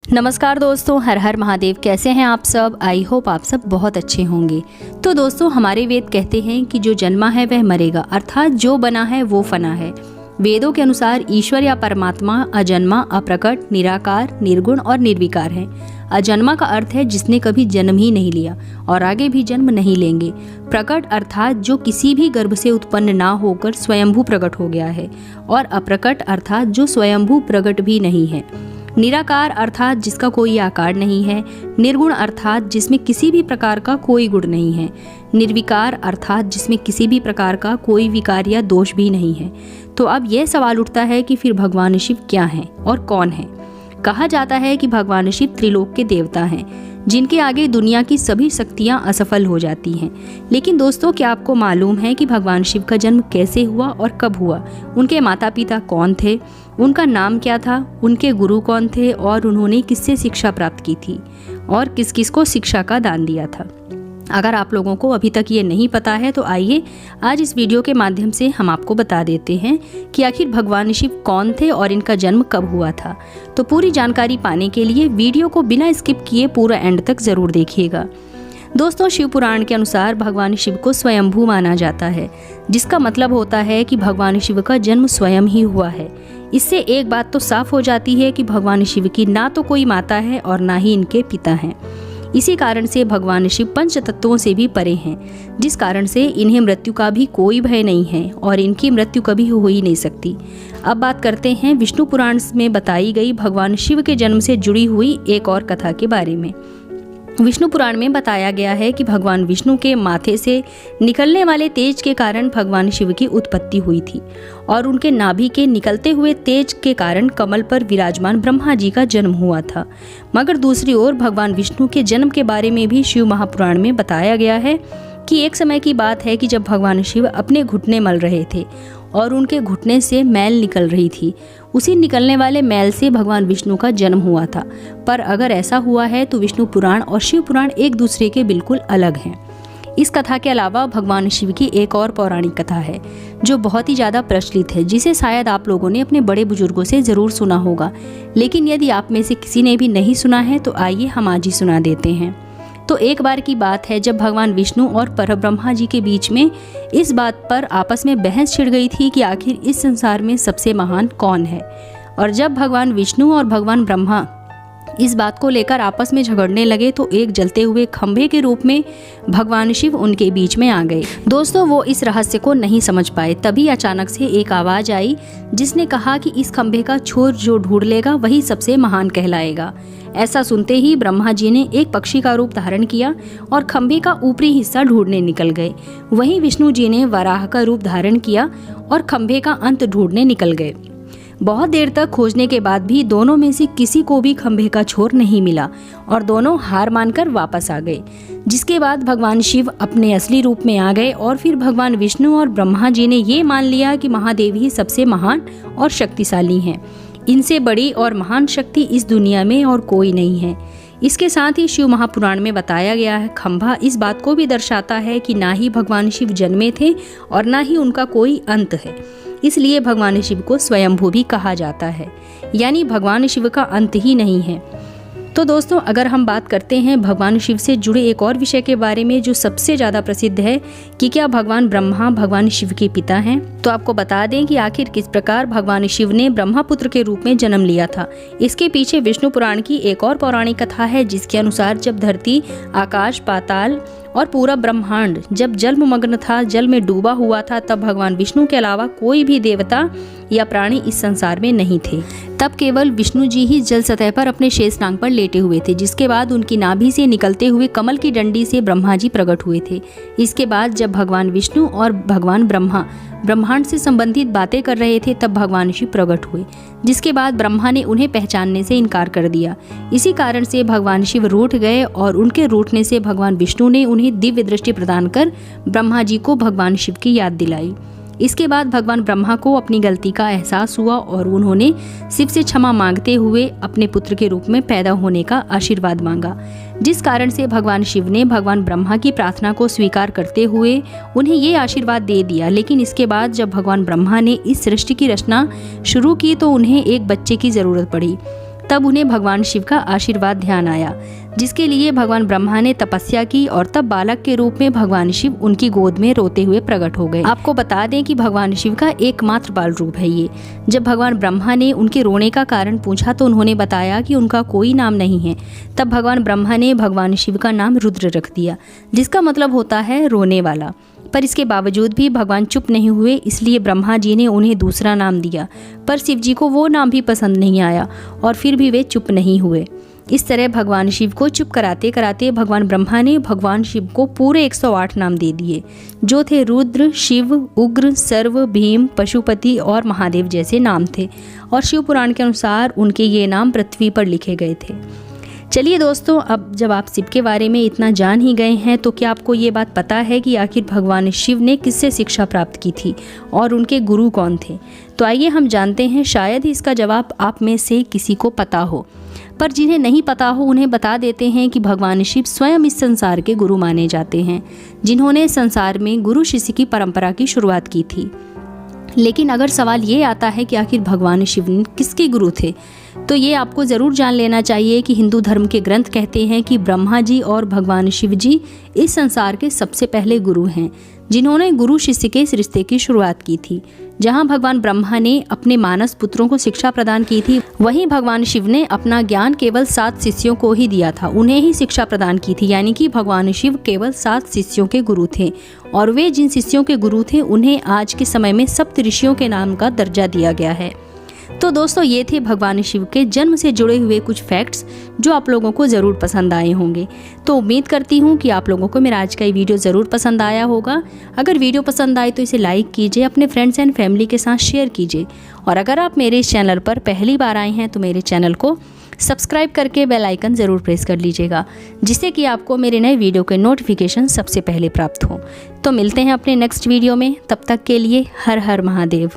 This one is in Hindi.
नमस्कार दोस्तों, हर हर महादेव। कैसे हैं आप सब? आई होप आप सब बहुत अच्छे होंगे। तो दोस्तों, हमारे वेद कहते हैं कि जो जन्मा है वह मरेगा, अर्थात जो बना है वो फना है। वेदों के अनुसार ईश्वर या परमात्मा अजन्मा, अप्रकट, निराकार, निर्गुण और निर्विकार है। अजन्मा का अर्थ है जिसने कभी जन्म ही नहीं लिया और आगे भी जन्म नहीं लेंगे। प्रकट अर्थात जो किसी भी गर्भ से उत्पन्न ना होकर स्वयंभू प्रकट हो गया है, और अप्रकट अर्थात जो स्वयंभू प्रकट भी नहीं है। निराकार अर्थात जिसका कोई आकार नहीं है। निर्गुण अर्थात जिसमें किसी भी प्रकार का कोई गुण नहीं है। निर्विकार अर्थात जिसमें किसी भी प्रकार का कोई विकार या दोष भी नहीं है। तो अब यह सवाल उठता है कि फिर भगवान शिव क्या हैं और कौन है? कहा जाता है कि भगवान शिव त्रिलोक के देवता हैं, जिनके आगे दुनिया की सभी शक्तियां असफल हो जाती हैं। लेकिन दोस्तों, क्या आपको मालूम है कि भगवान शिव का जन्म कैसे हुआ और कब हुआ? उनके माता पिता कौन थे? उनका नाम क्या था? उनके गुरु कौन थे? और उन्होंने किससे शिक्षा प्राप्त की थी और किस किस को शिक्षा का दान दिया था? अगर आप लोगों को अभी तक ये नहीं पता है तो आइए आज इस वीडियो के माध्यम से हम आपको बता देते हैं कि आखिर भगवान शिव कौन थे और इनका जन्म कब हुआ था। तो पूरी जानकारी पाने के लिए वीडियो को बिना स्किप किए पूरा एंड तक जरूर देखिएगा। दोस्तों, शिव पुराण के अनुसार भगवान शिव को स्वयंभू माना जाता है, जिसका मतलब होता है कि भगवान शिव का जन्म स्वयं ही हुआ है। इससे एक बात तो साफ हो जाती है कि भगवान शिव की ना तो कोई माता है और ना ही इनके पिता हैं। इसी कारण से भगवान शिव पंच तत्वों से भी परे हैं, जिस कारण से इन्हें मृत्यु का भी कोई भय नहीं है और इनकी मृत्यु कभी हो ही नहीं सकती। अब बात करते हैं विष्णु पुराण में बताई गई भगवान शिव के जन्म से जुड़ी हुई एक और कथा के बारे में। विष्णु पुराण में बताया गया है कि भगवान विष्णु के माथे से निकलने वाले तेज के कारण भगवान शिव की उत्पत्ति हुई थी और उनके नाभि के निकलते हुए तेज के कारण कमल पर विराजमान ब्रह्मा जी का जन्म हुआ था। मगर दूसरी ओर भगवान विष्णु के जन्म के बारे में भी शिव महापुराण में बताया गया है कि एक समय की बात है कि जब भगवान शिव अपने घुटने मल रहे थे और उनके घुटने से मैल निकल रही थी। उसी निकलने वाले मैल से भगवान विष्णु का जन्म हुआ था। पर अगर ऐसा हुआ है तो विष्णु पुराण और शिव पुराण एक दूसरे के बिल्कुल अलग हैं। इस कथा के अलावा भगवान शिव की एक और पौराणिक कथा है जो बहुत ही ज़्यादा प्रचलित है, जिसे शायद आप लोगों ने अपने बड़े बुजुर्गों से ज़रूर सुना होगा। लेकिन यदि आप में से किसी ने भी नहीं सुना है तो आइए हम आज ही सुना देते हैं। तो एक बार की बात है जब भगवान विष्णु और परब्रह्मा जी के बीच में इस बात पर आपस में बहस छिड़ गई थी कि आखिर इस संसार में सबसे महान कौन है। और जब भगवान विष्णु और भगवान ब्रह्मा इस बात को लेकर आपस में झगड़ने लगे तो एक जलते हुए खंभे के रूप में भगवान शिव उनके बीच में आ गए। दोस्तों, वो इस रहस्य को नहीं समझ पाए। तभी अचानक से एक आवाज आई जिसने कहा कि इस खंभे का छोर जो ढूंढ लेगा वही सबसे महान कहलाएगा। ऐसा सुनते ही ब्रह्मा जी ने एक पक्षी का रूप धारण किया और खंभे का ऊपरी हिस्सा ढूंढने निकल गए। वहीं विष्णु जी ने वराह का रूप धारण किया और खंभे का अंत ढूंढने निकल गए। बहुत देर तक खोजने के बाद भी दोनों में से किसी को भी खंभे का छोर नहीं मिला और दोनों हार मानकर वापस आ गए। जिसके बाद भगवान शिव अपने असली रूप में आ गए और फिर भगवान विष्णु और ब्रह्मा जी ने ये मान लिया कि महादेव ही सबसे महान और शक्तिशाली हैं। इनसे बड़ी और महान शक्ति इस दुनिया में और कोई नहीं है। इसके साथ ही शिव महापुराण में बताया गया है खंभा इस बात को भी दर्शाता है कि ना ही भगवान शिव जन्मे थे और ना ही उनका कोई अंत है। इसलिए भगवान शिव को स्वयंभू भी कहा जाता है, यानी भगवान शिव का अंत ही नहीं है। तो दोस्तों, अगर हम बात करते हैं भगवान शिव से जुड़े एक और विषय के बारे में जो सबसे ज़्यादा प्रसिद्ध है कि क्या भगवान ब्रह्मा भगवान शिव के पिता हैं, तो आपको बता दें कि आखिर किस प्रकार भगवान शिव ने ब्रह्मा पुत्र के रूप में जन्म लिया था। इसके पीछे विष्णु पुराण की एक और पौराणिक कथा है जिसके अनुसार जब धरती, आकाश, पाताल और पूरा ब्रह्मांड जब जलमग्न था, जल में डूबा हुआ था, तब भगवान विष्णु के अलावा कोई भी देवता या प्राणी इस संसार में नहीं थे। तब केवल विष्णु जी ही जल सतह पर अपने शेषनाग पर लेटे हुए थे। जिसके बाद उनकी नाभि से निकलते हुए कमल की डंडी से ब्रह्मा जी प्रकट हुए थे। इसके बाद जब भगवान विष्णु और भगवान ब्रह्मा ब्रह्मांड से संबंधित बातें कर रहे थे तब भगवान शिव प्रकट हुए, जिसके बाद ब्रह्मा ने उन्हें पहचानने से इनकार कर दिया। इसी कारण से भगवान शिव रूठ गए और उनके रूठने से भगवान विष्णु ने उन्हें दिव्य दृष्टि प्रदान कर ब्रह्मा जी को भगवान शिव की याद दिलाई। इसके बाद भगवान ब्रह्मा को अपनी गलती का एहसास हुआ और उन्होंने शिव से क्षमा मांगते हुए अपने पुत्र के रूप में पैदा होने का आशीर्वाद मांगा, जिस कारण से भगवान शिव ने भगवान ब्रह्मा की प्रार्थना को स्वीकार करते हुए उन्हें ये आशीर्वाद दे दिया। लेकिन इसके बाद जब भगवान ब्रह्मा ने इस सृष्टि की रचना शुरू की तो उन्हें एक बच्चे की ज़रूरत पड़ी। तब उन्हें भगवान शिव का आशीर्वाद ध्यान आया, जिसके लिए भगवान ब्रह्मा ने तपस्या की और तब बालक के रूप में भगवान शिव उनकी गोद में रोते हुए प्रकट हो गए। आपको बता दें कि भगवान शिव का एकमात्र बाल रूप है ये। जब भगवान ब्रह्मा ने उनके रोने का कारण पूछा तो उन्होंने बताया कि उनका कोई नाम नहीं है। तब भगवान ब्रह्मा ने भगवान शिव का नाम रुद्र रख दिया, जिसका मतलब होता है रोने वाला। पर इसके बावजूद भी भगवान चुप नहीं हुए, इसलिए ब्रह्मा जी ने उन्हें दूसरा नाम दिया, पर शिव जी को वो नाम भी पसंद नहीं आया और फिर भी वे चुप नहीं हुए। इस तरह भगवान शिव को चुप कराते कराते भगवान ब्रह्मा ने भगवान शिव को पूरे 108 नाम दे दिए, जो थे रुद्र, शिव, उग्र, सर्व, भीम, पशुपति और महादेव जैसे नाम थे। और शिव पुराण के अनुसार उनके ये नाम पृथ्वी पर लिखे गए थे। चलिए दोस्तों, अब जब आप शिव के बारे में इतना जान ही गए हैं तो क्या आपको ये बात पता है कि आखिर भगवान शिव ने किससे शिक्षा प्राप्त की थी और उनके गुरु कौन थे? तो आइए हम जानते हैं। शायद ही इसका जवाब आप में से किसी को पता हो, पर जिन्हें नहीं पता हो उन्हें बता देते हैं कि भगवान शिव स्वयं इस संसार के गुरु माने जाते हैं, जिन्होंने संसार में गुरु शिष्य की परंपरा की शुरुआत की थी। लेकिन अगर सवाल ये आता है कि आखिर भगवान शिव किसके गुरु थे, तो ये आपको ज़रूर जान लेना चाहिए कि हिंदू धर्म के ग्रंथ कहते हैं कि ब्रह्मा जी और भगवान शिव जी इस संसार के सबसे पहले गुरु हैं, जिन्होंने गुरु शिष्य के इस रिश्ते की शुरुआत की थी। जहां भगवान ब्रह्मा ने अपने मानस पुत्रों को शिक्षा प्रदान की थी, वहीं भगवान शिव ने अपना ज्ञान केवल 7 शिष्यों को ही दिया था, उन्हें ही शिक्षा प्रदान की थी। यानी कि भगवान शिव केवल 7 शिष्यों के गुरु थे, और वे जिन शिष्यों के गुरु थे उन्हें आज के समय में सप्त ऋषियों के नाम का दर्जा दिया गया है। तो दोस्तों, ये थे भगवान शिव के जन्म से जुड़े हुए कुछ फैक्ट्स जो आप लोगों को ज़रूर पसंद आए होंगे। तो उम्मीद करती हूँ कि आप लोगों को मेरा आज का ये वीडियो ज़रूर पसंद आया होगा। अगर वीडियो पसंद आए तो इसे लाइक कीजिए, अपने फ्रेंड्स एंड फैमिली के साथ शेयर कीजिए, और अगर आप मेरे इस चैनल पर पहली बार आए हैं तो मेरे चैनल को सब्सक्राइब करके बेल आइकन ज़रूर प्रेस कर लीजिएगा, जिससे कि आपको मेरे नए वीडियो के नोटिफिकेशन सबसे पहले प्राप्त हो। तो मिलते हैं अपने नेक्स्ट वीडियो में, तब तक के लिए हर हर महादेव।